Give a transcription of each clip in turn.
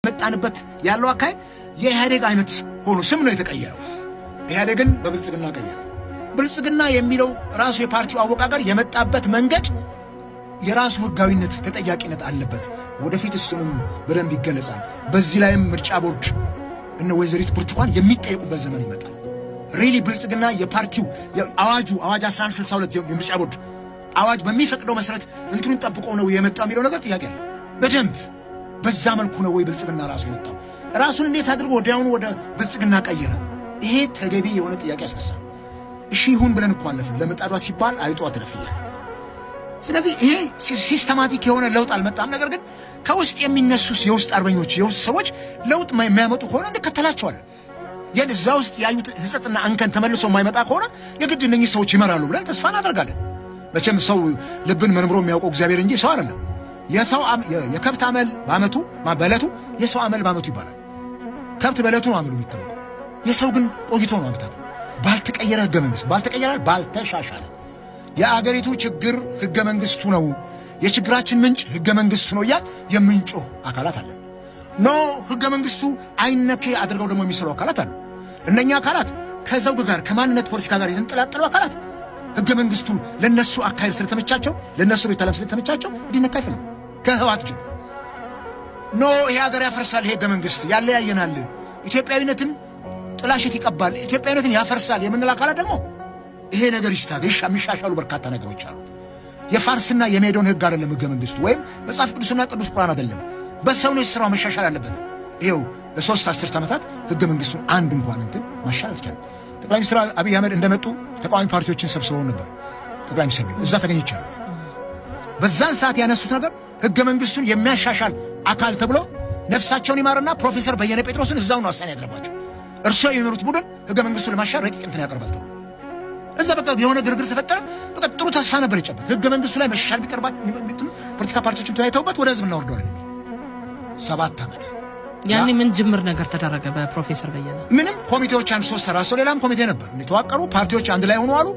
የመጣንበት ያለው አካይ የኢህአዴግ አይነት ሆኖ ስም ነው የተቀየረው። ኢህአዴግን በብልጽግና ቀየረ። ብልጽግና የሚለው ራሱ የፓርቲው አወቃቀር የመጣበት መንገድ የራሱ ህጋዊነት ተጠያቂነት አለበት። ወደፊት እሱንም በደንብ ይገለጻል። በዚህ ላይም ምርጫ ቦርድ እነ ወይዘሪት ብርቱካን የሚጠየቁበት ዘመን ይመጣል። ሪሊ ብልጽግና የፓርቲው አዋጅ 1162 የምርጫ ቦርድ አዋጅ በሚፈቅደው መሰረት እንትኑን ጠብቆ ነው የመጣው የሚለው ነገር ጥያቄ አለ። በደንብ በዛ መልኩ ነው ወይ ብልጽግና ራሱ የመጣው? ራሱን እንዴት አድርጎ ወዲያውኑ ወደ ብልጽግና ቀየረ? ይሄ ተገቢ የሆነ ጥያቄ ያስነሳል። እሺ ይሁን ብለን እኮ አለፍን። ለምጣዷ ሲባል አይጧ ትለፍያል። ስለዚህ ይሄ ሲስተማቲክ የሆነ ለውጥ አልመጣም። ነገር ግን ከውስጥ የሚነሱ የውስጥ አርበኞች የውስጥ ሰዎች ለውጥ የሚያመጡ ከሆነ እንከተላቸዋለን። ያን እዛ ውስጥ ያዩት ህጸጽና አንከን ተመልሶ የማይመጣ ከሆነ የግድ እነኚህ ሰዎች ይመራሉ ብለን ተስፋ እናደርጋለን። መቼም ሰው ልብን መርምሮ የሚያውቀው እግዚአብሔር እንጂ ሰው አይደለም። የከብት አመል በአመቱ በዕለቱ የሰው አመል በአመቱ ይባላል። ከብት በዕለቱ ነው አመሉ የሚታወቀው። የሰው ግን ቆይቶ ነው አመታት። ባልተቀየረ ህገ መንግስት ባልተሻሻለ የአገሪቱ ችግር ህገ መንግስቱ ነው፣ የችግራችን ምንጭ ህገ መንግስቱ ነው እያል የምንጮህ አካላት አለ። ኖ ህገ መንግስቱ አይነኬ አድርገው ደግሞ የሚሰሩ አካላት አሉ። እነኛ አካላት ከዘውግ ጋር ከማንነት ፖለቲካ ጋር የተንጠላጠሉ አካላት ህገ መንግስቱ ለነሱ አካሄድ ስለተመቻቸው ለነሱ ቤታለም ስለተመቻቸው እንዲነካ ይፈልጉ። ከህዋት ጅ ኖ ይሄ ሀገር ያፈርሳል፣ ይሄ ህገ መንግስት ያለያየናል፣ ኢትዮጵያዊነትን ጥላሸት ይቀባል፣ ኢትዮጵያዊነትን ያፈርሳል የምንል አካላት ደግሞ ይሄ ነገር ይስታገሽ የሚሻሻሉ በርካታ ነገሮች አሉ። የፋርስና የሜዶን ህግ አይደለም ህገ መንግስቱ፣ ወይም መጽሐፍ ቅዱስና ቅዱስ ቁርአን አይደለም። በሰው ነው ስራው መሻሻል አለበት። ይሄው ለሶስት አስርት ዓመታት ህገ መንግስቱን አንድ እንኳን እንትን ማሻሻል አልቻለም። ጠቅላይ ሚኒስትር አብይ አህመድ እንደመጡ ተቃዋሚ ፓርቲዎችን ሰብስበው ነበር። ጠቅላይ ሚኒስትር እዛ ተገኝቻለሁ። በዛን ሰዓት ያነሱት ነገር ህገ መንግስቱን የሚያሻሻል አካል ተብሎ ነፍሳቸውን ይማርና ፕሮፌሰር በየነ ጴጥሮስን እዛው ነው አሳን ያደረባቸው። እርሶ የሚመሩት ቡድን ህገ መንግስቱን ለማሻሻል ረቂቅ እንትን ያቀርባል ተብሎ እዛ በቃ የሆነ ግርግር ተፈጠረ። በቃ ጥሩ ተስፋ ነበር የጨበት ህገ መንግስቱ ላይ መሻሻል ቢቀርባት ፖለቲካ ፓርቲዎችም ተወያይተውበት ወደ ህዝብ እናወርደዋለን። 7 ዓመት ያኔ ምን ጅምር ነገር ተደረገ? በፕሮፌሰር በየነ ምንም ኮሚቴዎች አንድ 3 ተራሶ ሌላም ኮሚቴ ነበር የተዋቀሩ ፓርቲዎች አንድ ላይ ሆነው አሉ።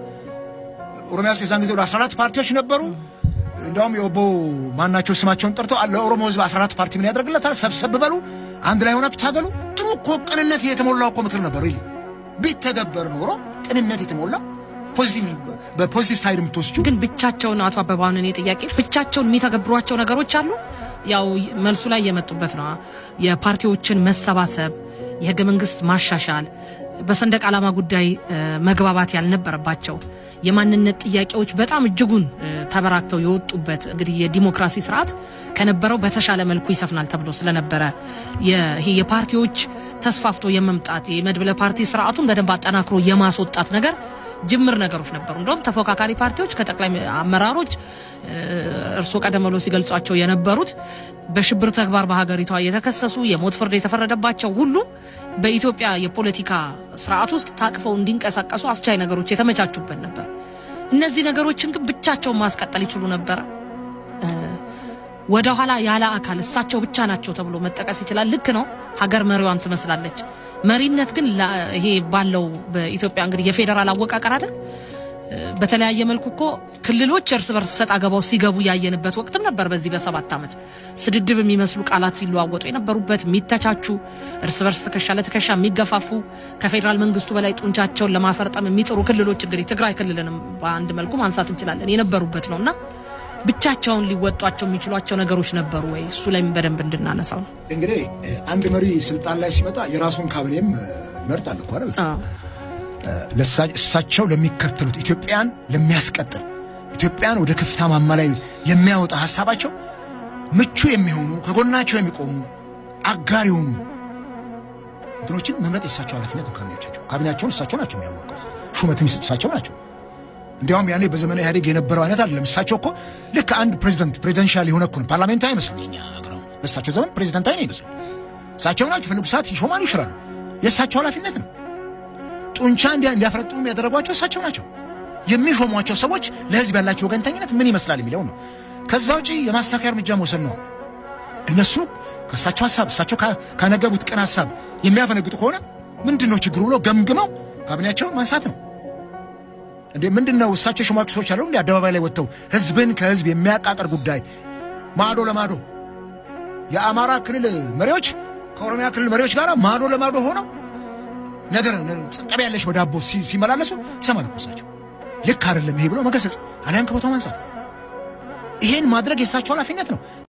ኦሮሚያ የዛን ጊዜ ወደ 14 ፓርቲዎች ነበሩ። እንደውም የኦቦ ማናቸው ስማቸውን ጠርተው ለኦሮሞ ህዝብ 14 ፓርቲ ምን ያደርግለታል? ሰብሰብ በሉ፣ አንድ ላይ ሆናችሁ ታገሉ። ጥሩ እኮ ቅንነት የተሞላው እኮ ምክር ነበር። ይሄ ቢተገበር ኖሮ ቅንነት የተሞላ በፖዚቲቭ ሳይድ የምትወስጁ ግን ብቻቸውን አቶ አበባውን እኔ ጥያቄ ብቻቸውን የሚተገብሯቸው ነገሮች አሉ። ያው መልሱ ላይ የመጡበት ነው። የፓርቲዎችን መሰባሰብ፣ የህገ መንግስት ማሻሻል፣ በሰንደቅ ዓላማ ጉዳይ መግባባት ያልነበረባቸው የማንነት ጥያቄዎች በጣም እጅጉን ተበራክተው የወጡበት እንግዲህ የዲሞክራሲ ስርዓት ከነበረው በተሻለ መልኩ ይሰፍናል ተብሎ ስለነበረ ይሄ የፓርቲዎች ተስፋፍቶ የመምጣት የመድብለ ፓርቲ ስርዓቱን በደንብ አጠናክሮ የማስወጣት ነገር ጅምር ነገሮች ነበሩ። እንደውም ተፎካካሪ ፓርቲዎች ከጠቅላይ አመራሮች እርሶ ቀደም ብሎ ሲገልጿቸው የነበሩት በሽብር ተግባር በሀገሪቷ የተከሰሱ የሞት ፍርድ የተፈረደባቸው ሁሉ በኢትዮጵያ የፖለቲካ ስርዓት ውስጥ ታቅፈው እንዲንቀሳቀሱ አስቻይ ነገሮች የተመቻቹበት ነበር። እነዚህ ነገሮችን ግን ብቻቸውን ማስቀጠል ይችሉ ነበር። ወደ ኋላ ያለ አካል እሳቸው ብቻ ናቸው ተብሎ መጠቀስ ይችላል። ልክ ነው፣ ሀገር መሪዋን ትመስላለች። መሪነት ግን ይሄ ባለው በኢትዮጵያ እንግዲህ የፌደራል አወቃቀር አይደል? በተለያየ መልኩ እኮ ክልሎች እርስ በርስ ሰጣ ገባው ሲገቡ ያየንበት ወቅትም ነበር። በዚህ በ7 ዓመት ስድድብ የሚመስሉ ቃላት ሲለዋወጡ የነበሩበት፣ የሚተቻቹ እርስ በርስ ትከሻ ለትከሻ የሚገፋፉ ከፌደራል መንግስቱ በላይ ጡንቻቸውን ለማፈርጠም የሚጥሩ ክልሎች እንግዲህ ትግራይ ክልልንም በአንድ መልኩ ማንሳት እንችላለን የነበሩበት ነውና ብቻቸውን ሊወጧቸው የሚችሏቸው ነገሮች ነበሩ ወይ? እሱ ላይ በደንብ እንድናነሳው ነው። እንግዲህ አንድ መሪ ስልጣን ላይ ሲመጣ የራሱን ካቢኔም ይመርጣል እኮ አይደል? እሳቸው ለሚከተሉት ኢትዮጵያን ለሚያስቀጥል ኢትዮጵያን ወደ ከፍታ ማማ ላይ የሚያወጣ ሐሳባቸው ምቹ የሚሆኑ ከጎናቸው የሚቆሙ አጋር የሆኑ እንትኖችን መምረጥ የእሳቸው ኃላፊነት ነው። ካቢኔያቸውን እሳቸው ናቸው የሚያወቁት፣ ሹመትም እሳቸው ናቸው። እንዲያውም ያኔ በዘመነ ኢህአዴግ የነበረው አይነት አይደለም። እሳቸው እኮ ልክ አንድ ፕሬዚደንሻል የሆነ እኮ ፓርላሜንታዊ አይመስልም። የኛ አገር በእሳቸው ዘመን ፕሬዚደንታዊ ነው ይመስላል። እሳቸው ናቸው የፈለጉ ሰዓት ይሾማሉ፣ ይሽራሉ። የእሳቸው ኃላፊነት ነው። ጡንቻ እንዲያፈረጡ ያደረጓቸው እሳቸው ናቸው። የሚሾሟቸው ሰዎች ለህዝብ ያላቸው ወገንተኝነት ምን ይመስላል የሚለው ነው። ከዛ ውጪ የማስተካከያ እርምጃ መውሰድ ነው። እነሱ ከእሳቸው ሀሳብ እሳቸው ካነገቡት ቅን ሀሳብ የሚያፈነግጡ ከሆነ ምንድነው ችግሩ ብሎ ገምግመው ካቢኔያቸውን ማንሳት ነው። እንዴ ምንድነው እሳቸው የሾሟቸው ሰዎች አሉ እንዴ አደባባይ ላይ ወጥተው ህዝብን ከህዝብ የሚያቃቀር ጉዳይ ማዶ ለማዶ የአማራ ክልል መሪዎች ከኦሮሚያ ክልል መሪዎች ጋር ማዶ ለማዶ ሆነው ነገር ጠብ ያለሽ በዳቦ ሲመላለሱ ይሰማል እኮ እሳቸው። ልክ አይደለም ይሄ ብሎ መገሰጽ አሊያን ከቦታው ማንሳት፣ ይሄን ማድረግ የእሳቸው ኃላፊነት ነው።